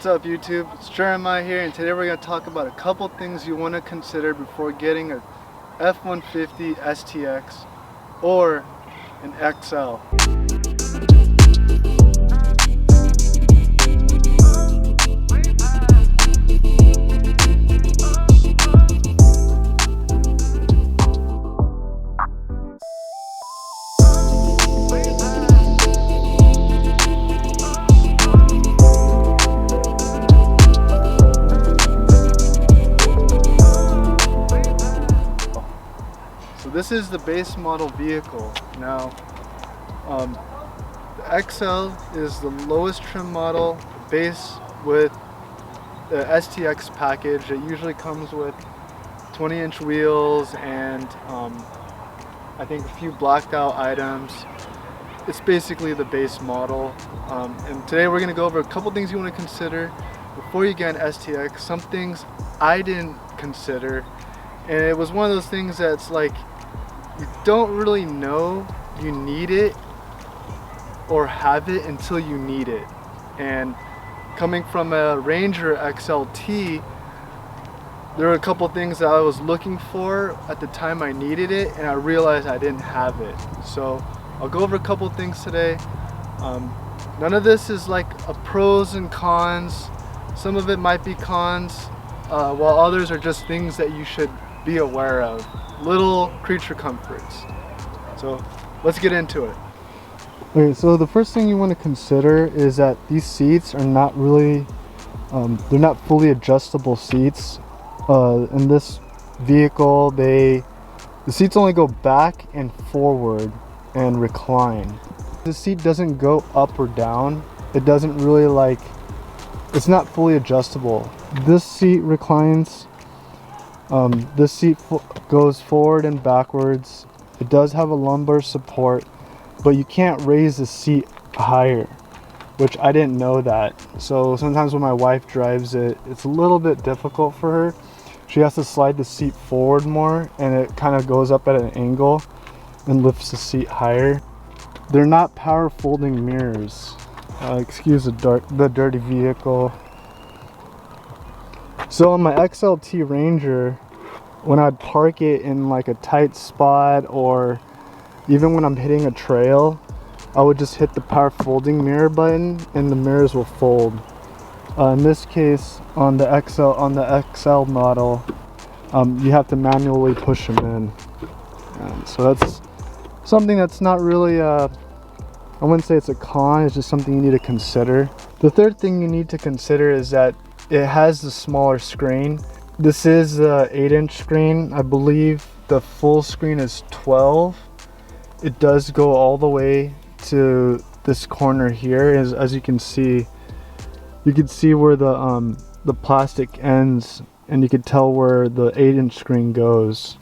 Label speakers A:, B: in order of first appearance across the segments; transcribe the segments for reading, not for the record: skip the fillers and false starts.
A: What's up YouTube, it's Jeremiah here, and today we're going to talk about a couple things you want to consider before getting a F-150 STX or an XL. This is the base model vehicle. Now, the XL is the lowest trim model, base with the STX package. It usually comes with 20-inch wheels and I think a few blacked out items. It's basically the base model. And today we're going to go over a couple things you want to consider before you get an STX. Some things I didn't consider, and it was one of those things that's like, you don't really know you need it or have it until you need it. And coming from a Ranger XLT, there were a couple things that I was looking for at the time I needed it, and I realized I didn't have it. So I'll go over a couple things today. None of this is like a pros and cons. Some of it might be cons, while others are just things that you should be aware of. Little creature comforts. So let's get into it. Okay, so the first thing you want to consider is that these seats are not really, they're not fully adjustable seats. In this vehicle, the seats only go back and forward and recline. The seat doesn't go up or down. It doesn't really it's not fully adjustable. This seat reclines. This seat goes forward and backwards. It does have a lumbar support, but you can't raise the seat higher, which I didn't know that. So sometimes when my wife drives it, it's a little bit difficult for her. She has to slide the seat forward more, and it kind of goes up at an angle and lifts the seat higher. They're not power folding mirrors. Excuse the dirty vehicle. So on my XLT Ranger, when I'd park it in like a tight spot, or even when I'm hitting a trail, I would just hit the power folding mirror button and the mirrors will fold. In this case, on the XL model, you have to manually push them in. And so that's something that's not really, I wouldn't say it's a con, it's just something you need to consider. The third thing you need to consider is that it has the smaller screen. This is a 8-inch screen. I believe the full screen is 12. It does go all the way to this corner here. As you can see where the plastic ends, and you can tell where the 8-inch screen goes.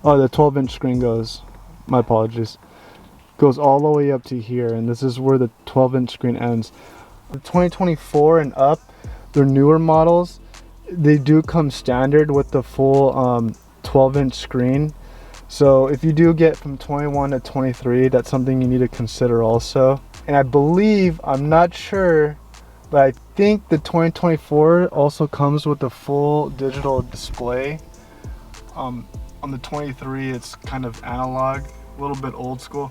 A: Oh, the 12-inch screen goes. My apologies. Goes all the way up to here, and this is where the 12-inch screen ends. The 2024 and up, they're newer models. They do come standard with the full 12-inch screen. So if you do get from 21 to 23, that's something you need to consider also. And I believe, I'm not sure, but I think the 2024 also comes with a full digital display. On the 23, it's kind of analog, a little bit old school.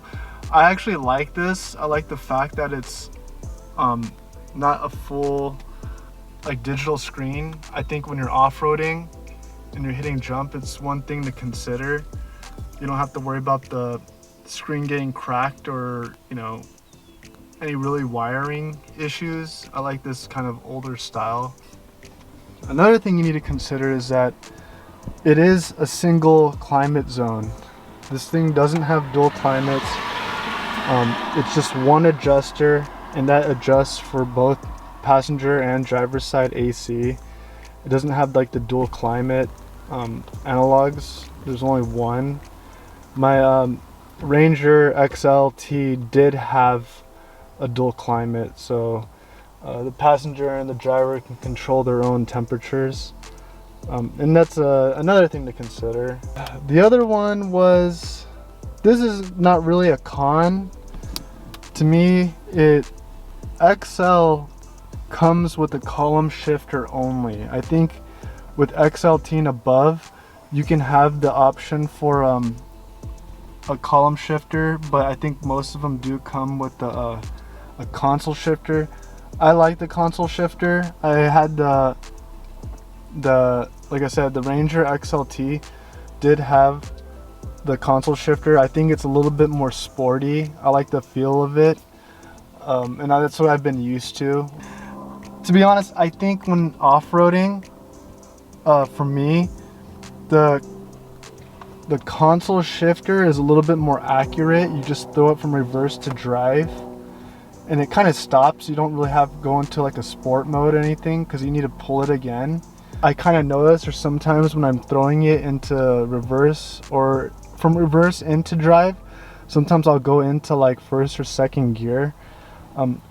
A: I actually like this. I like the fact that it's not a full digital screen. I think when you're off-roading and you're hitting jump, it's one thing to consider. You don't have to worry about the screen getting cracked or any really wiring issues. I like this kind of older style. Another thing you need to consider is that it is a single climate zone. This thing doesn't have dual climates. It's just one adjuster, and that adjusts for both passenger and driver's side AC. It doesn't have the dual climate analogs. There's only one. My Ranger XLT did have a dual climate, so the passenger and the driver can control their own temperatures, and that's another thing to consider. The other one was, this is not really a con to me. XL comes with a column shifter only. I think with XLT and above, you can have the option for a column shifter, but I think most of them do come with a console shifter. I like the console shifter. I had the like I said, the Ranger XLT did have the console shifter. I think it's a little bit more sporty. I like the feel of it, and that's what I've been used to. To be honest, I think when off-roading, for me, the console shifter is a little bit more accurate. You just throw it from reverse to drive, and it kind of stops. You don't really have to go into like a sport mode or anything because you need to pull it again. I kind of notice there's sometimes when I'm throwing it into reverse or from reverse into drive, sometimes I'll go into like first or second gear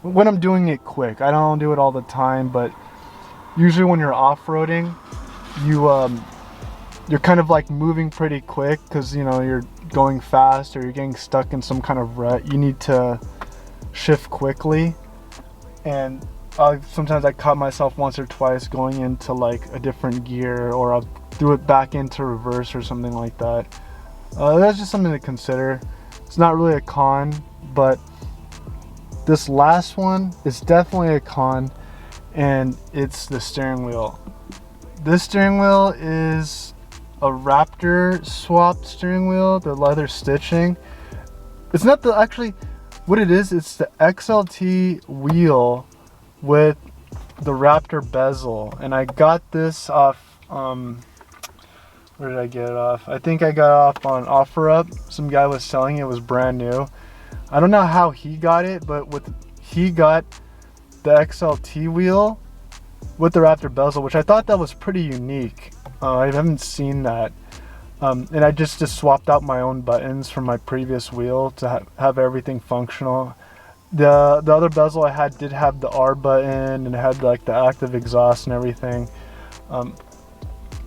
A: when I'm doing it quick. I don't do it all the time, but usually when you're off-roading, you're kind of like moving pretty quick because, you know, you're going fast or you're getting stuck in some kind of rut. You need to shift quickly, and sometimes I caught myself once or twice going into like a different gear, or I'll do it back into reverse or something like that. That's just something to consider. It's not really a con, but this last one is definitely a con, and it's the steering wheel. This steering wheel is a Raptor swapped steering wheel, the leather stitching. It's not the, actually what it is, it's the XLT wheel with the Raptor bezel, and I got this off where did I get it off? I think I got it off on OfferUp. Some guy was selling it, it was brand new. I don't know how he got it, but he got the XLT wheel with the Raptor bezel, which I thought that was pretty unique. I haven't seen that. And I just swapped out my own buttons from my previous wheel to have everything functional. The other bezel I had did have the R button and it had like the active exhaust and everything.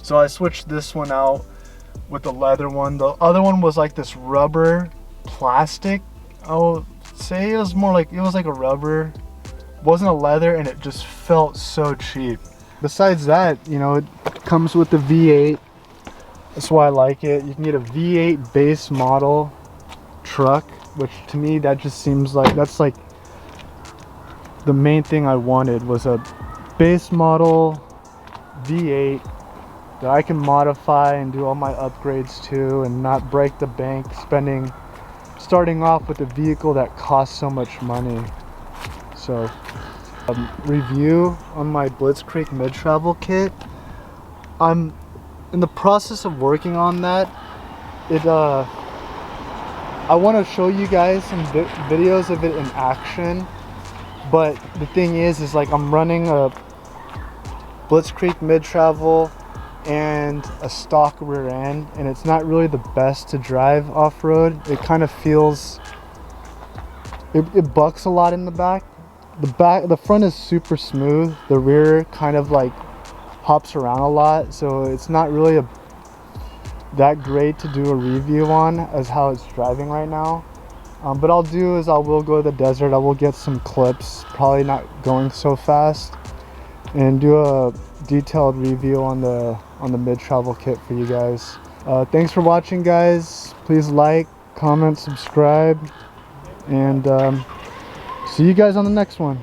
A: So I switched this one out with the leather one. The other one was like this rubber plastic. I would say it was more like, it was like a rubber. It wasn't a leather, and it just felt so cheap. Besides that, you know, it comes with the V8. That's why I like it. You can get a V8 base model truck, which to me, that just seems like, that's like the main thing I wanted, was a base model V8 that I can modify and do all my upgrades to, and not break the bank starting off with a vehicle that costs so much money. So review on my Blitzkrieg mid-travel kit. I'm in the process of working on that. I want to show you guys some videos of it in action, but the thing is like I'm running a Blitzkrieg mid-travel and a stock rear end, and it's not really the best to drive off-road. It kind of feels, it bucks a lot in the back. The front is super smooth. The rear kind of like hops around a lot, so it's not really that great to do a review on as how it's driving right now. But I'll do is I will go to the desert. I will get some clips, probably not going so fast, and do a detailed review on the mid-travel kit for you guys. Thanks for watching, guys. Please like, comment, subscribe, and see you guys on the next one.